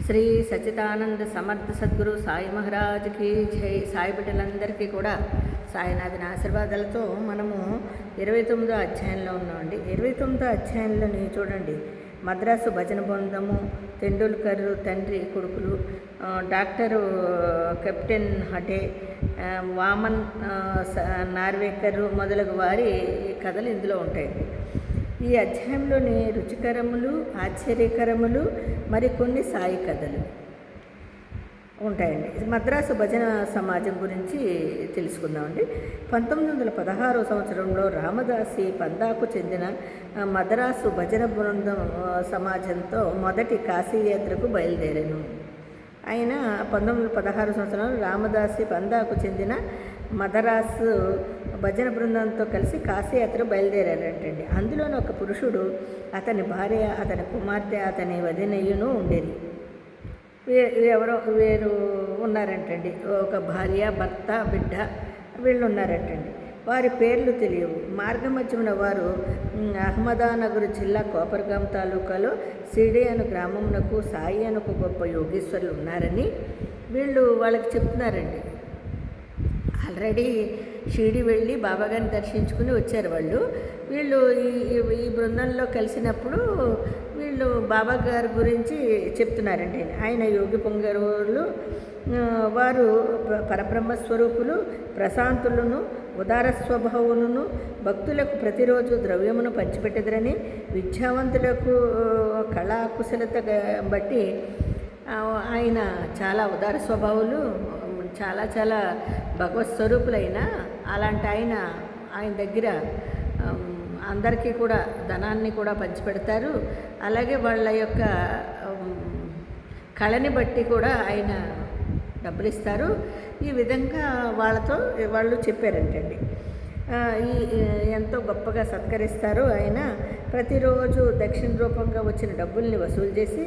శ్రీ సచిదానంద సమర్థ సద్గురు సాయి మహారాజ్కి జై. సాయి బిడ్డలందరికీ కూడా సాయినాథుని ఆశీర్వాదాలతో మనము 29వ అధ్యాయంలో ఉన్నామండి. 29వ అధ్యాయంలోని చూడండి, మద్రాసు భజన బృందము, తెండూల్కర్ తండ్రి కొడుకులు, doctor captain Hatay, Vaman Narwekar మొదలగు వారి కథలు ఇందులో ఉంటాయండి. ఈ అధ్యాయంలోని రుచికరములు, ఆశ్చర్యకరములు, మరికొన్ని సాయి కథలు ఉంటాయండి. మద్రాసు భజన సమాజం గురించి తెలుసుకుందామండి. 1916వ సంవత్సరంలో రామదాసి పందాకు చెందిన మద్రాసు భజన బృందం సమాజంతో మొదటి కాశీయాత్రకు బయలుదేరాను. ఆయన 1916 సంవత్సరంలో రామదాసి పందాకు చెందిన మద్రాసు భజన బృందంతో కలిసి కాశీయాత్ర బయలుదేరారంటండి. అందులోని ఒక పురుషుడు, అతని భార్య, అతని కుమార్తె, అతని వదినయ్యను ఉండేది. వేరు ఉన్నారంటండి. ఒక భార్య, భర్త, బిడ్డ వీళ్ళు ఉన్నారంటండి. వారి పేర్లు తెలియవు. మార్గమధ్యమున వారు అహ్మదానగర్ జిల్లా కోపర్గాం తాలూకాలో సిడి అను గ్రామమునకు సాయి అనుకు గొప్ప యోగేశ్వరులు ఉన్నారని వాళ్ళకి చెప్తున్నారండి. ఆల్రెడీ షిరిడి వెళ్ళి బాబాగారిని దర్శించుకుని వచ్చారు వీళ్ళు ఈ బృందంలో కలిసినప్పుడు వీళ్ళు బాబా గారి గురించి చెప్తున్నారండి. ఆయన యోగి పొంగరులు, వారు పరబ్రహ్మస్వరూపులు, ప్రశాంతులను, ఉదార స్వభావులను, భక్తులకు ప్రతిరోజు ద్రవ్యమును పంచిపెట్టెదరని, విద్యావంతులకు కళా కుశలత బట్టి ఆయన చాలా ఉదార స్వభావులు, చాలా చాలా భగవత్ స్వరూపులైన అలాంటి ఆయన దగ్గర అందరికీ కూడా ధనాన్ని కూడా పంచిపెడతారు. అలాగే వాళ్ళ యొక్క కళని బట్టి కూడా ఆయన డబ్బులు ఇస్తారు. ఈ విధంగా వాళ్ళు చెప్పారంటండి. ఎంతో గొప్పగా సత్కరిస్తారు. ఆయన ప్రతిరోజు దక్షిణ రూపంగా వచ్చిన డబ్బుల్ని వసూలు చేసి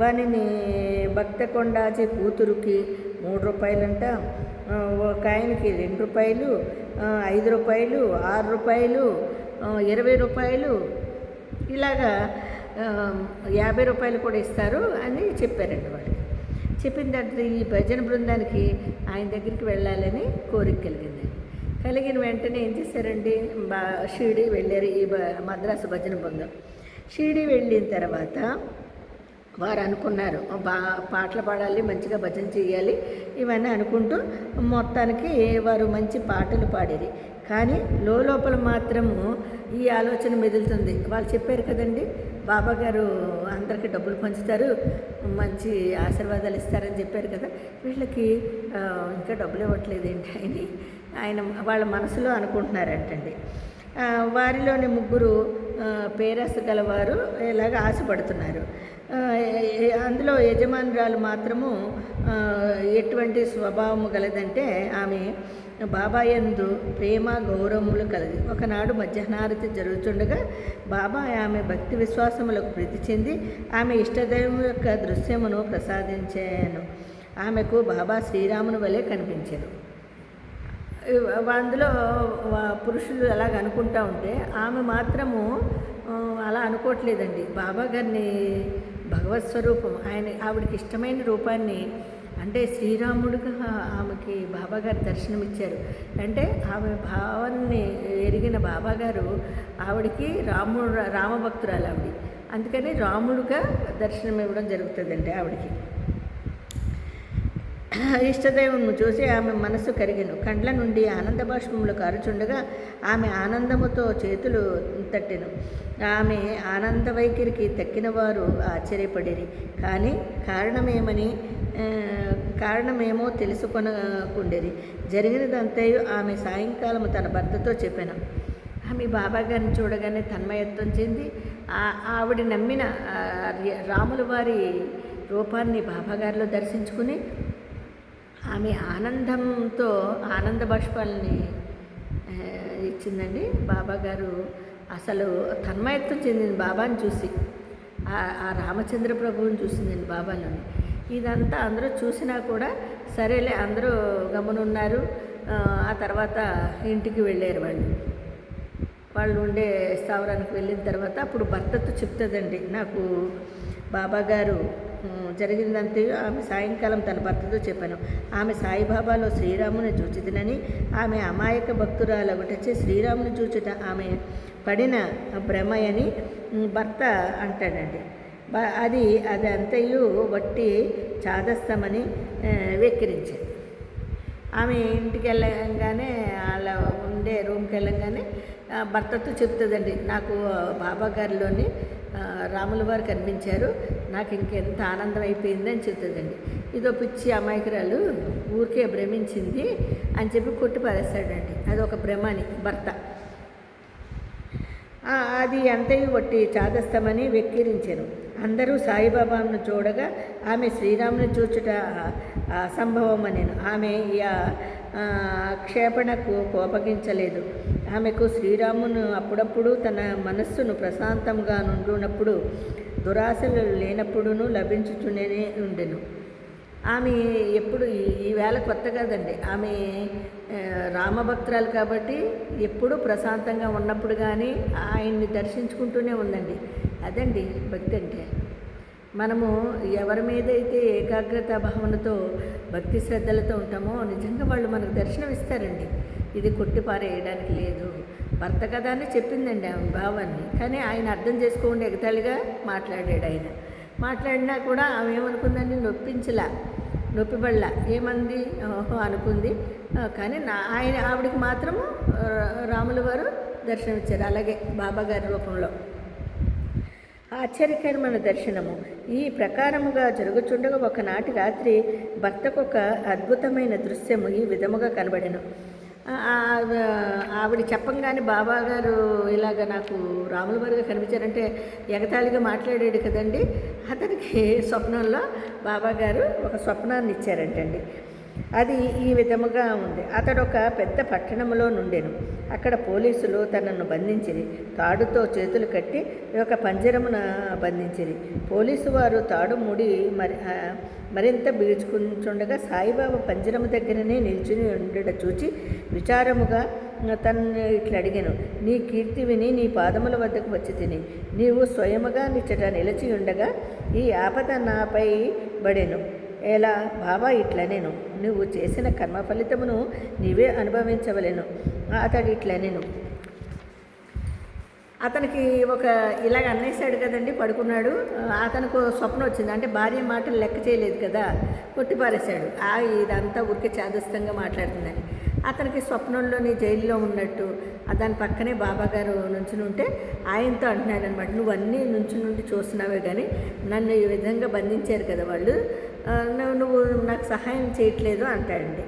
వానిని భక్త కొండాజీ కూతురుకి 3 రూపాయలంట, ఒక ఆయనకి 2 రూపాయలు, 5 రూపాయలు, 6 రూపాయలు, 20 రూపాయలు, ఇలాగా 50 రూపాయలు కూడా ఇస్తారు అని చెప్పారండి. వాళ్ళకి చెప్పిన తర్వాత ఈ భజన బృందానికి ఆయన దగ్గరికి వెళ్ళాలని కోరిక కలిగిన వెంటనే ఏం చేశారండి, షిరిడి వెళ్ళారు. ఈ మద్రాసు భజన బృందం షిరిడి వెళ్ళిన తర్వాత వారు అనుకున్నారు, పాటలు పాడాలి, మంచిగా భజన చేయాలి, ఇవన్నీ అనుకుంటూ మొత్తానికి వారు మంచి పాటలు పాడేది. కానీ లోపల మాత్రము ఈ ఆలోచన మెదులుతుంది. వాళ్ళు చెప్పారు కదండి, బాబాగారు అందరికీ డబ్బులు పంచుతారు, మంచి ఆశీర్వాదాలు ఇస్తారని చెప్పారు కదా, వీళ్ళకి ఇంకా డబ్బులు ఇవ్వట్లేదు ఏంటి అని ఆయన వాళ్ళ మనసులో అనుకుంటున్నారంటండి. వారిలోని 3 పేరస గలవారు ఇలాగ ఆశపడుతున్నారు. అందులో యజమానురాలు మాత్రము ఎటువంటి స్వభావము గలదంటే ఆమె బాబా యందు ప్రేమ గౌరవములు కలది. ఒకనాడు మధ్యాహ్నారతి జరుగుతుండగా బాబా ఆమె భక్తి విశ్వాసములకు ప్రీతి చెంది ఆమె ఇష్టదైవం యొక్క దృశ్యమును ప్రసాదించాను. ఆమెకు బాబా శ్రీరాముని వలె కనిపించారు. అందులో పురుషులు అలాగ అనుకుంటూ ఉంటే ఆమె మాత్రము అలా అనుకోవట్లేదండి. బాబా గారిని భగవత్ స్వరూపం, ఆవిడకి ఇష్టమైన రూపాన్ని, అంటే శ్రీరాముడిగా ఆమెకి బాబాగారు దర్శనమిచ్చారు. అంటే ఆమె భావాన్ని ఎరిగిన బాబాగారు ఆవిడికి రామభక్తురాలు ఆవిడ, అందుకని రాముడుగా దర్శనం ఇవ్వడం జరుగుతుందండి. ఆవిడికి ఇష్టదైవము చూసి ఆమె మనస్సు కరిగెను. కండ్ల నుండి ఆనంద బాష్పములు కారుచుండగా ఆమె ఆనందముతో చేతులు తట్టెను. ఆమె ఆనంద వైఖరికి తక్కిన వారు ఆశ్చర్యపడిరి. కానీ కారణమేమో తెలుసుకొనకుండేది. జరిగినదంతయు ఆమె సాయంకాలము తన భర్తతో చెప్పాను. ఆమె బాబాగారిని చూడగానే తన్మయత్వం చెంది ఆవిడ నమ్మిన రాముల వారి రూపాన్ని బాబాగారిలో దర్శించుకుని ఆమె ఆనందంతో ఆనంద బాష్పాలని ఇచ్చిందండి. బాబాగారు అసలు తన్మయత్వం చెందింది బాబాని చూసి, ఆ రామచంద్ర ప్రభువుని చూసిందండి బాబాలోని. ఇదంతా అందరూ చూసినా కూడా సరేలే అందరూ గమనున్నారు. ఆ తర్వాత ఇంటికి వెళ్ళారు. వాళ్ళు ఉండే స్థావరానికి వెళ్ళిన తర్వాత అప్పుడు భర్తతో చెప్తుందండి, నాకు బాబాగారు జరిగిందంతయు ఆమె సాయంకాలం తన భర్తతో చెప్పాను. ఆమె సాయిబాబాలో శ్రీరాముని చూచితినని, ఆమె అమాయక భక్తురాలొకటొచ్చి శ్రీరాముని చూచుట ఆమె పడిన భ్రమయని భర్త అంటాడండి. అది అంతయు వట్టి చాదస్తమని వెక్కిరించింది. ఆమె ఇంటికి వెళ్ళగానే అలా ఉండే రూమ్కి వెళ్ళగానే భర్తతో చెప్తుందండి, నాకు బాబా గారిలోని రాముల వారు కనిపించారు, నాకు ఇంకెంత ఆనందం అయిపోయింది అని చెప్తుందండి. ఇదో పిచ్చి అమాయకురాలు ఊరికే భ్రమించింది అని చెప్పి కొట్టి పారేస్తాడండి. అది ఒక భ్రమని భర్త. అది అంతయు వట్టి చాదస్తమని వెక్కిరించాను. అందరూ సాయిబాబాను చూడగా ఆమె శ్రీరాముని చూచుట అసంభవమనేను. ఆమె క్షేపణకు కోపగించలేదు. ఆమెకు శ్రీరామును అప్పుడప్పుడు తన మనస్సును ప్రశాంతంగా నుండునప్పుడు, దురాశలు లేనప్పుడును లభించుతూనే ఉండెను. ఆమె ఎప్పుడు ఈవేళ కొత్త కాదండి, ఆమె రామభక్తురాలు కాబట్టి ఎప్పుడూ ప్రశాంతంగా ఉన్నప్పుడు కానీ ఆయన్ని దర్శించుకుంటూనే ఉందండి. అదండి భక్తి అంటే. మనము ఎవరి మీదైతే ఏకాగ్రత భావనతో భక్తి శ్రద్ధలతో ఉంటామో నిజంగా వాళ్ళు మనకు దర్శనం ఇస్తారండి. ఇది కొట్టి పారేయడానికి లేదు. భర్త కదా అని చెప్పిందండి ఆమె భావాన్ని, కానీ ఆయన అర్థం చేసుకోండి ఎగతాళిగా మాట్లాడాడు. ఆయన మాట్లాడినా కూడా ఆమె ఏమనుకుందండి, నొప్పిబడలా, ఏమంది ఓహో అనుకుంది. కానీ ఆవిడికి మాత్రము రాముల వారు దర్శనమిచ్చారు, అలాగే బాబాగారి రూపంలో. ఆశ్చర్యకరమైన దర్శనము ఈ ప్రకారముగా జరుగుచుండగా ఒకనాటి రాత్రి భర్తకు ఒక అద్భుతమైన దృశ్యము ఈ విధముగా కనబడెను. ఆవిడ చెప్పంగానే బాబాగారు ఇలాగ నాకు రాముల వారిగా కనిపించారంటే ఎగతాళిగా మాట్లాడాడు కదండి. అతనికి స్వప్నంలో బాబాగారు ఒక స్వప్నాన్ని ఇచ్చారంటండి. అది ఈ విధముగా ఉంది. అతడు ఒక పెద్ద పట్టణంలో నుండెను. అక్కడ పోలీసులు తనను బంధించిరి. తాడుతో చేతులు కట్టి ఒక పంజరమున బంధించిరి. పోలీసు వారు తాడు ముడి మరింత బిగుచుకుంటుండగా సాయిబాబా పంజరము దగ్గరనే నిల్చుని ఉండట చూచి విచారముగా తను ఇట్లా అడిగాను, నీ కీర్తి విని నీ పాదముల వద్దకు వచ్చి తిని నీవు స్వయముగా నిచ్చట నిలిచి ఉండగా ఈ ఆపద నాపై బడెను. ఎలా బాబా ఇట్లా నేను నువ్వు చేసిన కర్మ ఫలితమును నీవే అనుభవించవలెను. అతడు ఇట్లా నేను అతనికి ఒక ఇలాగ అన్నేసాడు కదండి, పడుకున్నాడు. అతనికి స్వప్నం వచ్చింది, అంటే భార్య మాటలు లెక్క చేయలేదు కదా, కొట్టిపారేశాడు. ఇదంతా ఊరికే చాదస్తంగా మాట్లాడుతుందని. అతనికి స్వప్నంలోని జైల్లో ఉన్నట్టు దాని పక్కనే బాబాగారు నుంచుని ఉంటే ఆయనతో అంటున్నాడు అనమాట, నువ్వు అన్నీ నుండి చూస్తున్నావే కానీ నన్ను ఈ విధంగా బంధించారు కదా వాళ్ళు, నువ్వు నాకు సహాయం చేయట్లేదు అంటాడండి.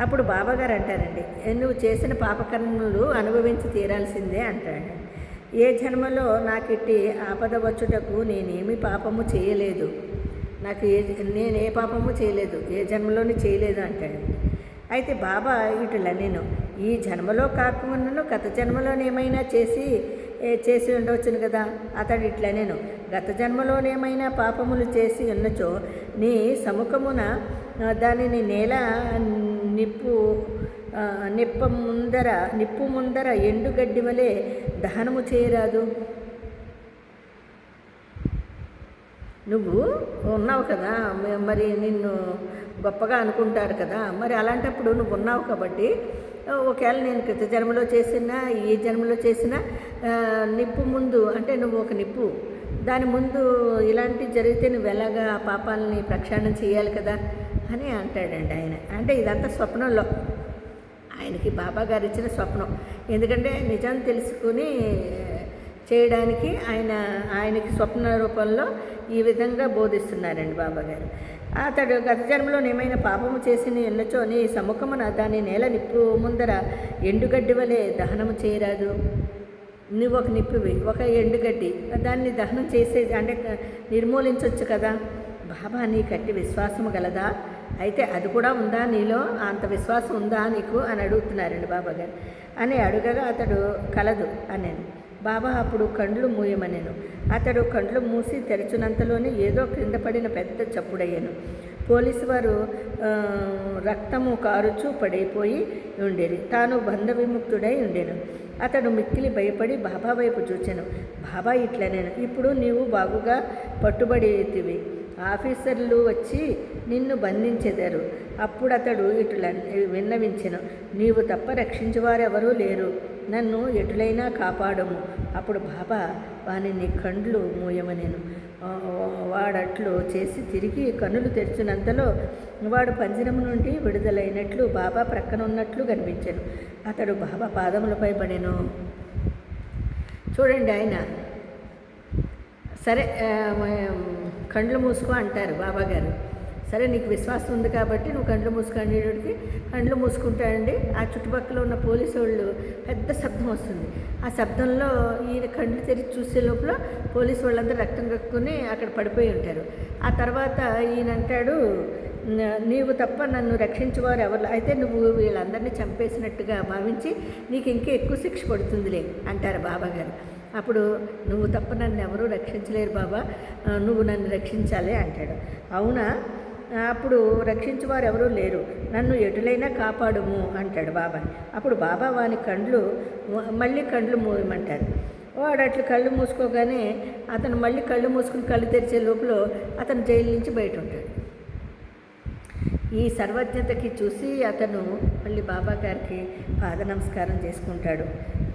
అప్పుడు బాబాగారు అంటారండి, నువ్వు చేసిన పాపకర్మలు అనుభవించి తీరాల్సిందే అంటాడు. ఏ జన్మలో నాకిట్టి ఆపద వచ్చుటకు నేనేమి పాపము చేయలేదు, నేను ఏ పాపము చేయలేదు, ఏ జన్మలోని చేయలేదు అంటాడు. అయితే బాబా ఇటులా నేను ఈ జన్మలో కాకుండా గత జన్మలోనేమైనా చేసి ఉండవచ్చును కదా. అతడు ఇట్లా నేను గత జన్మలోనేమైనా పాపములు చేసి ఉన్నచో నీ సముఖమున దానిని నేల నిప్పు ముందర ఎండుగడ్డి వలె దహనము చేయరాదు. నువ్వు ఉన్నావు కదా, మరి నిన్ను గొప్పగా అనుకుంటారు కదా, మరి అలాంటప్పుడు నువ్వు ఉన్నావు కాబట్టి ఒకవేళ నేను క్రిత జన్మలో చేసినా ఈ జన్మలో చేసినా నిప్పు ముందు అంటే నువ్వు ఒక నిప్పు, దాని ముందు ఇలాంటివి జరిగితే నువ్వు ఎలాగా ఆ పాపాలని ప్రక్షాళన చేయాలి కదా అని అంటాడండి ఆయన. అంటే ఇదంతా స్వప్నంలో ఆయనకి బాబా గారు ఇచ్చిన స్వప్నం. ఎందుకంటే నిజం తెలుసుకుని చేయడానికి ఆయనకి స్వప్న రూపంలో ఈ విధంగా బోధిస్తున్నారండి బాబాగారు. అతడు గత జన్మలో ఏమైనా పాపము చేసి ఎన్నచో నీ సముఖమున దాని నేల నిప్పు ముందర ఎండుగడ్డి వలె దహనము చేయరాదు. నువ్వు ఒక నిప్పువి, ఒక ఎండుగడ్డి, దాన్ని దహనం చేసేది అంటే నిర్మూలించవచ్చు కదా. బాబా నీ కట్టి విశ్వాసము గలదా, అయితే అది కూడా ఉందా నీలో, అంత విశ్వాసం ఉందా నీకు అని అడుగుతున్నారండి బాబాగారు. అని అడుగగా అతడు కలదు అన్నాను. బాబా అప్పుడు కండ్లు మూయమనెను. అతడు కండ్లు మూసి తెరచునంతలోనే ఏదో క్రింద పడిన పెద్ద చప్పుడయ్యాను. పోలీసు వారు రక్తము కారుచు పడిపోయి ఉండేది. తాను బంధ విముక్తుడై ఉండేను. అతడు మిక్కిలి భయపడి బాబా వైపు చూచాను. బాబా ఇట్లా నేను, ఇప్పుడు నీవు బాగుగా పట్టుబడితివి, ఆఫీసర్లు వచ్చి నిన్ను బంధించెదరు. అప్పుడు అతడు ఇట్లా విన్నవించెను, నీవు తప్ప రక్షించేవారెవరూ లేరు, నన్ను ఎటులైనా కాపాడము. అప్పుడు బాబా వాని కండ్లు మూయమనెను. వాడట్లు చేసి తిరిగి కన్నులు తెరిచినంతలో వాడు పంజరం నుండి విడుదలైనట్లు బాబా ప్రక్కన ఉన్నట్లు కనిపించాను. అతడు బాబా పాదములపై పడెను. చూడండి, ఆయన సరే కండ్లు మూసుకో అంటారు బాబాగారు. సరే నీకు విశ్వాసం ఉంది కాబట్టి నువ్వు కండ్లు మూసుకునేటికి కండ్లు మూసుకుంటాడండి. ఆ చుట్టుపక్కల ఉన్న పోలీసు వాళ్ళు పెద్ద శబ్దం వస్తుంది. ఆ శబ్దంలో ఈయన కండ్లు తెరిచి చూసే లోపల పోలీసు వాళ్ళందరూ రక్తం కక్కుని అక్కడ పడిపోయి ఉంటారు. ఆ తర్వాత ఈయన అంటాడు, నీవు తప్ప నన్ను రక్షించేవారు ఎవరు, అయితే నువ్వు వీళ్ళందరినీ చంపేసినట్టుగా భావించి నీకు ఇంకా ఎక్కువ శిక్ష పడుతుందిలే అంటారు బాబాగారు. అప్పుడు నువ్వు తప్ప నన్ను ఎవరూ రక్షించలేరు బాబా, నువ్వు నన్ను రక్షించాలి అంటాడు. అవునా, అప్పుడు రక్షించేవారు ఎవరూ లేరు, నన్ను ఎటులైనా కాపాడుము అంటాడు బాబా. అప్పుడు బాబా వాని మళ్ళీ కండ్లు మూయమంటారు. వాడు అట్లు కళ్ళు మూసుకోగానే అతను మళ్ళీ కళ్ళు మూసుకుని కళ్ళు తెరిచే లోపల అతను జైలు నుంచి బయట ఉంటాడు. ఈ సర్వజ్ఞతకి చూసి అతను మళ్ళీ బాబాగారికి పాద నమస్కారం చేసుకుంటాడు.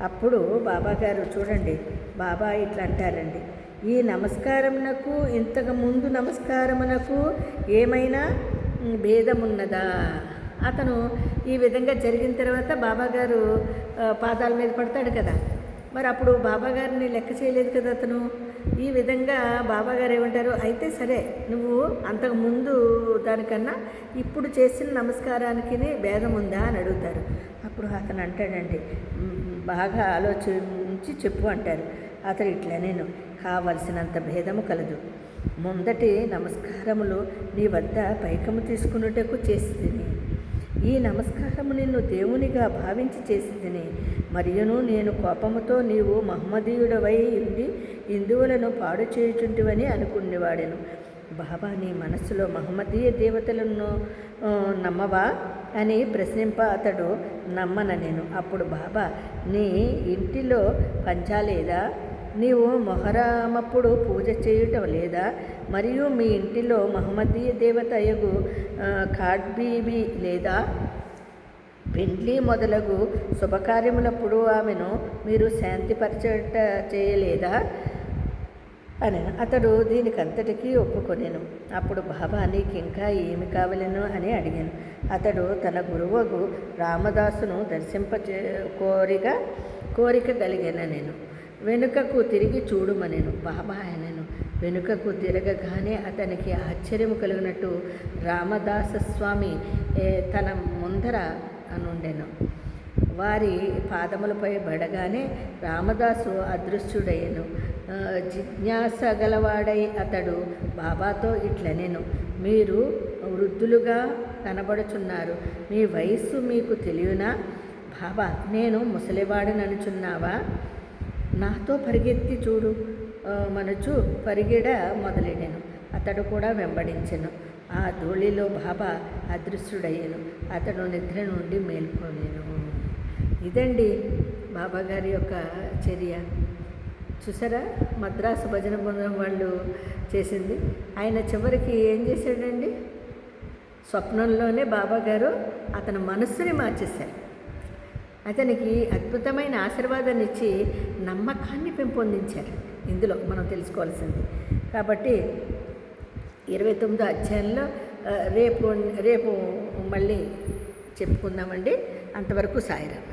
అప్పుడు బాబాగారు చూడండి, బాబా ఇట్లా అంటారండి, ఈ నమస్కారమునకు ఇంతకు ముందు నమస్కారమునకు ఏమైనా భేదమున్నదా? అతను ఈ విధంగా జరిగిన తర్వాత బాబాగారు పాదాల మీద పడతాడు కదా, మరి అప్పుడు బాబాగారిని లెక్క చేయలేదు కదా అతను. ఈ విధంగా బాబాగారు ఏమంటారు, అయితే సరే నువ్వు అంతకుముందు దానికన్నా ఇప్పుడు చేసిన నమస్కారానికి భేదం ఉందా అని అడుగుతారు. అప్పుడు అతను అంటాడండి, బాగా ఆలోచించి చెప్పు అంటారు. అతను ఇట్లా, నేను కావలసినంత భేదము కలదు. ముందటి నమస్కారములు నీ వద్ద పైకము తీసుకున్నటకు చేసితిని. ఈ నమస్కారము నిన్ను దేవునిగా భావించి చేసితిని. మరియును నేను కోపముతో నీవు మహమ్మదీయుడవై ఉండి హిందువులను పాడు చేయుచుంటివని అనుకునేవాడెను. బాబా నీ మనస్సులో మహమ్మదీయ దేవతలను నమ్మవా అని ప్రశ్నింప అతడు నమ్మననేను. అప్పుడు బాబా, నీ ఇంటిలో పంచాలేదా? నీవు మొహరమప్పుడు పూజ చేయటం లేదా? మరియు మీ ఇంటిలో మహమ్మదీయ దేవత అయ్యగు ఖాడ్బీబీ లేదా? పెండ్లి మొదలగు శుభకార్యములప్పుడు ఆమెను మీరు శాంతిపరచట చేయలేదా అని అతడు దీనికంతటికీ ఒప్పుకొనెను. అప్పుడు బాబా, నీకు ఇంకా ఏమి కావలెను అని అడిగాను. అతడు తన గురువుకు రామదాసును కోరిక కలిగిన నేను వెనుకకు తిరిగి చూడుమనెను. బాబా ఆయనను వెనుకకు తిరగగానే అతనికి ఆశ్చర్యము కలిగినట్టు రామదాస స్వామి తన ముందర అనుండెను. వారి పాదములపై పడగానే రామదాసు అదృశ్యుడయ్యను. జిజ్ఞాస గలవాడై అతడు బాబాతో ఇట్లనెను, మీరు వృద్ధులుగా కనబడుచున్నారు, మీ వయస్సు మీకు తెలియనా? బాబా, నేను ముసలివాడిననుచున్నావా? నాతో పరిగెత్తి చూడు మనచు పరిగెడ మొదలెడెను. అతడు కూడా వెంబడించెను. ఆ ధూళిలో బాబా అదృశ్యుడయ్యను. అతడు నిద్ర నుండి మేల్కొనెను. ఇదండి బాబాగారి యొక్క చర్య. చూసారా, మద్రాసు భజన బృందం వాళ్ళు చేసింది. ఆయన చివరికి ఏం చేశాడండి, స్వప్నంలోనే బాబాగారు అతని మనస్సుని మార్చేశారు. అతనికి అద్భుతమైన ఆశీర్వాదాన్ని ఇచ్చి నమ్మకాన్ని పెంపొందించారు. ఇందులో మనం తెలుసుకోవాల్సింది. కాబట్టి 29వ అధ్యాయంలో రేపు మళ్ళీ చెప్పుకుందామండి. అంతవరకు సాయిరామ్.